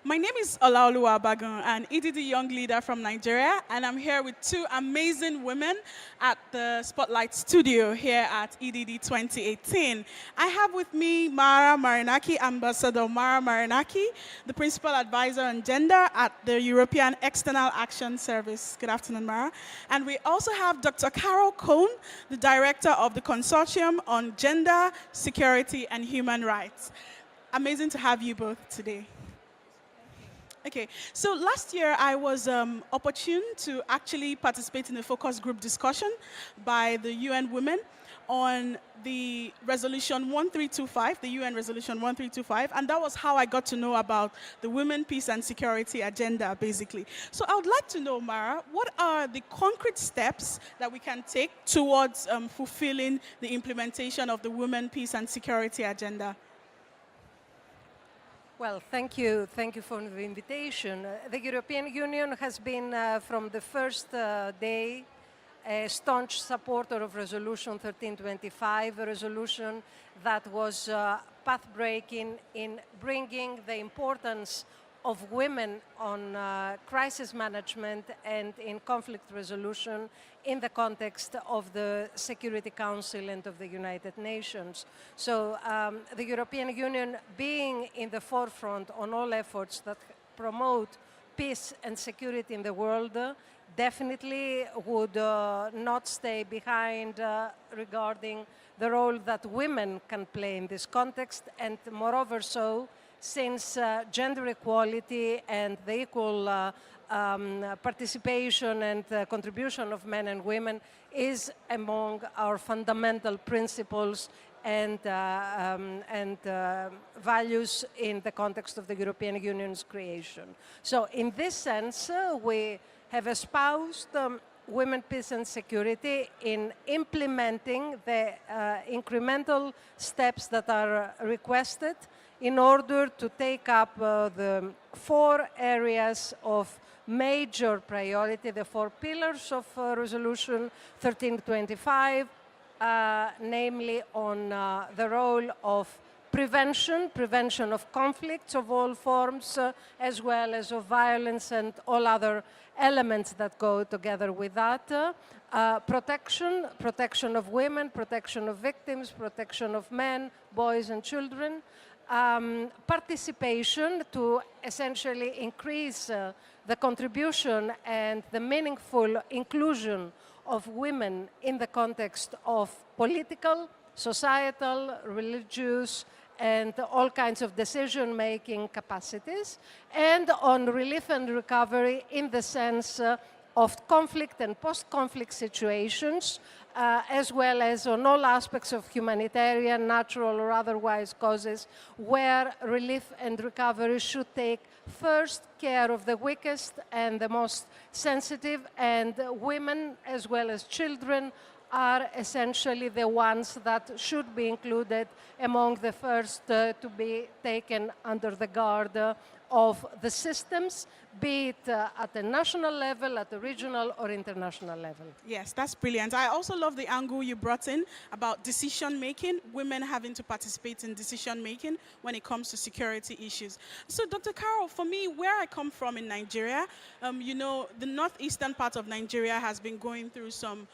My name is Olaoluwa Abagun, an EDD young leader from Nigeria, and I'm here with two amazing women at the Spotlight Studio here at EDD 2018. I have with me Marinaki, Ambassador Marinaki, the Principal Advisor on Gender at the European External Action Service. Good afternoon, Mara. And we also have Dr. Cohn, the Director of the Consortium on Gender, Security, and Human Rights. Amazing to have you both today. Okay, so last year I was opportune to actually participate in a focus group discussion by the UN Women on the Resolution 1325, the UN Resolution 1325, and that was how I got to know about the Women, Peace and Security agenda, basically. So I would like to know, Mara, what are the concrete steps that we can take towards fulfilling the implementation of the Women, Peace and Security agenda? Well, thank you. Thank you for the invitation. The European Union has been, from the first day, a staunch supporter of Resolution 1325, a resolution that was path-breaking in bringing the importance of women on crisis management and in conflict resolution in the context of the Security Council and of the United Nations. So the European Union being in the forefront on all efforts that promote peace and security in the world definitely would not stay behind regarding the role that women can play in this context, and moreover so since gender equality and the equal participation and contribution of men and women is among our fundamental principles and values in the context of the European Union's creation. So in this sense, we have espoused women, peace and security in implementing the incremental steps that are requested in order to take up the 4 areas of major priority, the 4 pillars of Resolution 1325, namely on the role of prevention of conflicts of all forms, as well as of violence and all other elements that go together with that. Protection of women, protection of victims, protection of men, boys and children. Participation to essentially increase the contribution and the meaningful inclusion of women in the context of political, societal, religious, and all kinds of decision-making capacities, and on relief and recovery in the sense of conflict and post-conflict situations, as well as on all aspects of humanitarian, natural or otherwise causes, where relief and recovery should take first care of the weakest and the most sensitive, and women as well as children are essentially the ones that should be included among the first to be taken under the guard of the systems, be it at the national level, at the regional or international level. Yes, that's brilliant. I also love the angle you brought in about decision-making, women having to participate in decision-making when it comes to security issues. So, Dr. Carol, for me, where I come from in Nigeria, you know, the northeastern part of Nigeria has been going through some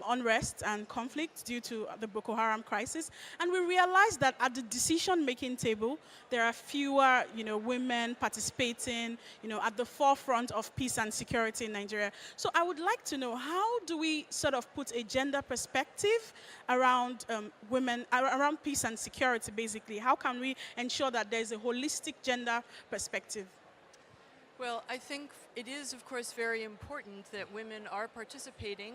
unrest and conflict due to the Boko Haram crisis, and we realized that at the decision-making table, there are fewer, you know, women participating, you know, at the forefront of peace and security in Nigeria. So I would like to know, how do we sort of put a gender perspective around women, around peace and security, basically? How can we ensure that there's a holistic gender perspective? Well, I think it is, of course, very important that women are participating,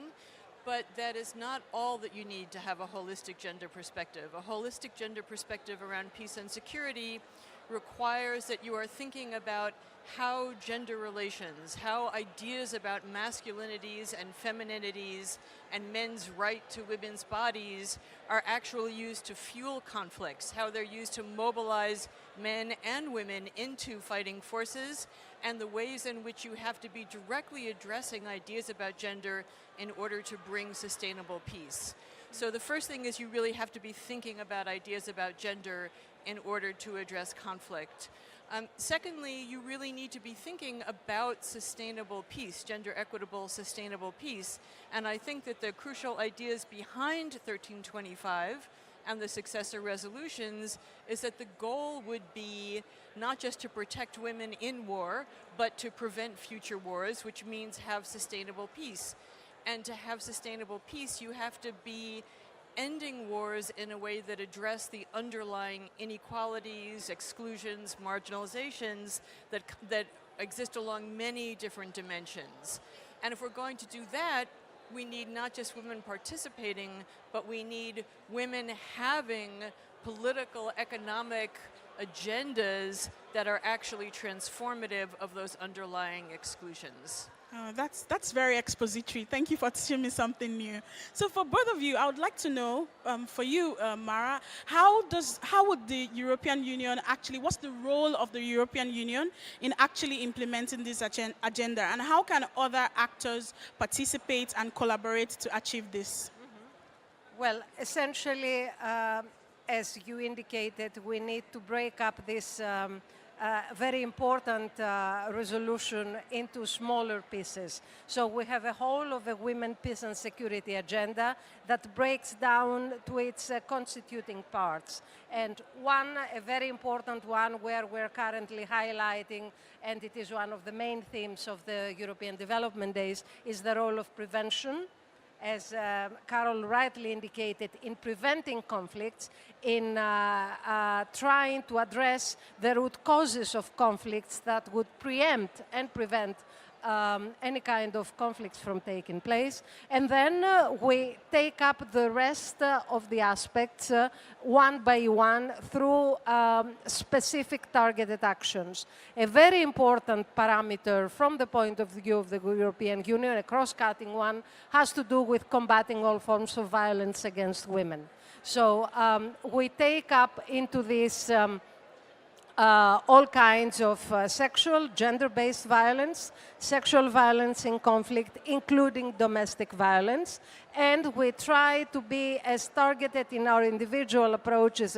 but that is not all that you need to have a holistic gender perspective. A holistic gender perspective around peace and security requires that you are thinking about how gender relations, how ideas about masculinities and femininities and men's right to women's bodies are actually used to fuel conflicts, how they're used to mobilize men and women into fighting forces, and the ways in which you have to be directly addressing ideas about gender in order to bring sustainable peace. So the first thing is you really have to be thinking about ideas about gender in order to address conflict. Secondly, you really need to be thinking about sustainable peace, gender equitable, sustainable peace. And I think that the crucial ideas behind 1325 and the successor resolutions is that the goal would be not just to protect women in war, but to prevent future wars, which means have sustainable peace. And to have sustainable peace, you have to be ending wars in a way that address the underlying inequalities, exclusions, marginalizations that exist along many different dimensions. And if we're going to do that, we need not just women participating, but we need women having political, economic agendas that are actually transformative of those underlying exclusions. That's very expository. Thank you for teaching me something new. So for both of you, I would like to know, for you, Mara, how would the European Union actually, what's the role of the European Union in actually implementing this agenda, and how can other actors participate and collaborate to achieve this? Well, essentially, as you indicated, we need to break up this very important resolution into smaller pieces. So we have a whole of a women, peace and security agenda that breaks down to its constituting parts. And one, a very important one where we're currently highlighting, and it is one of the main themes of the European Development Days, is the role of prevention. As Carol rightly indicated, in preventing conflicts, in trying to address the root causes of conflicts that would preempt and prevent any kind of conflicts from taking place. And then we take up the rest of the aspects one by one through specific targeted actions. A very important parameter from the point of view of the European Union, a cross-cutting one, has to do with combating all forms of violence against women. So we take up into this all kinds of sexual, gender-based violence, sexual violence in conflict, including domestic violence. And we try to be as targeted in our individual approaches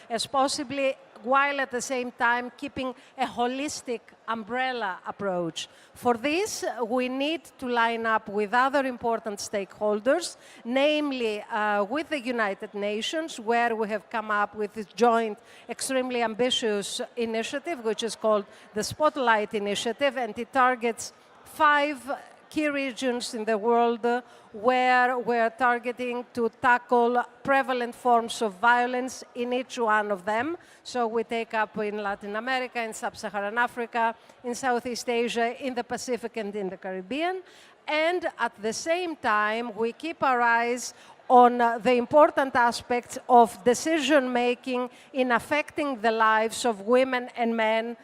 as possibly, while at the same time keeping a holistic umbrella approach. For this, we need to line up with other important stakeholders, namely with the United Nations, where we have come up with this joint, extremely ambitious initiative, which is called the Spotlight Initiative, and it targets 5 key regions in the world where we're targeting to tackle prevalent forms of violence in each one of them. So we take up in Latin America, in Sub-Saharan Africa, in Southeast Asia, in the Pacific and in the Caribbean. And at the same time, we keep our eyes on the important aspects of decision-making in affecting the lives of women and men,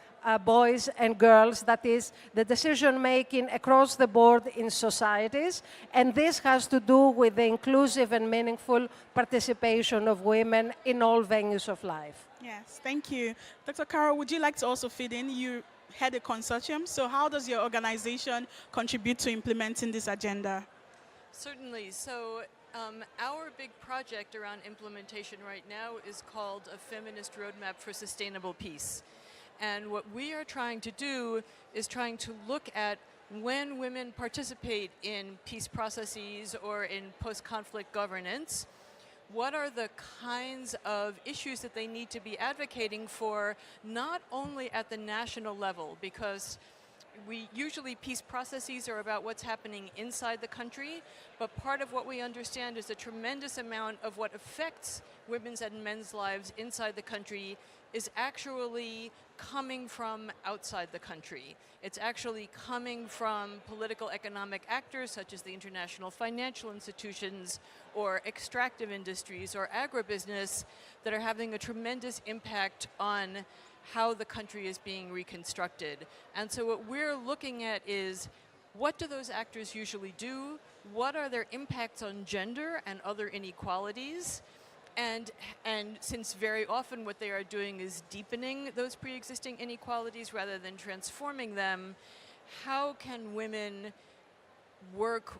boys and girls, that is, the decision-making across the board in societies. And this has to do with the inclusive and meaningful participation of women in all venues of life. Yes, thank you. Dr. Carol, would you like to also feed in? You head a consortium, so how does your organization contribute to implementing this agenda? Certainly. So our big project around implementation right now is called A Feminist Roadmap for Sustainable Peace. And what we are trying to do is trying to look at when women participate in peace processes or in post-conflict governance, what are the kinds of issues that they need to be advocating for, not only at the national level, because usually peace processes are about what's happening inside the country, but part of what we understand is a tremendous amount of what affects women's and men's lives inside the country is actually coming from outside the country. It's actually coming from political economic actors such as the international financial institutions or extractive industries or agribusiness that are having a tremendous impact on how the country is being reconstructed. And so what we're looking at is, what do those actors usually do? What are their impacts on gender and other inequalities? And since very often what they are doing is deepening those pre-existing inequalities rather than transforming them, how can women work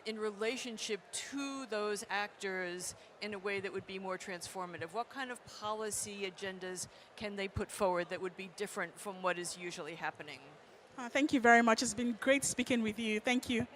in relationship to those actors in a way that would be more transformative? What kind of policy agendas can they put forward that would be different from what is usually happening? Thank you very much. It's been great speaking with you. Thank you.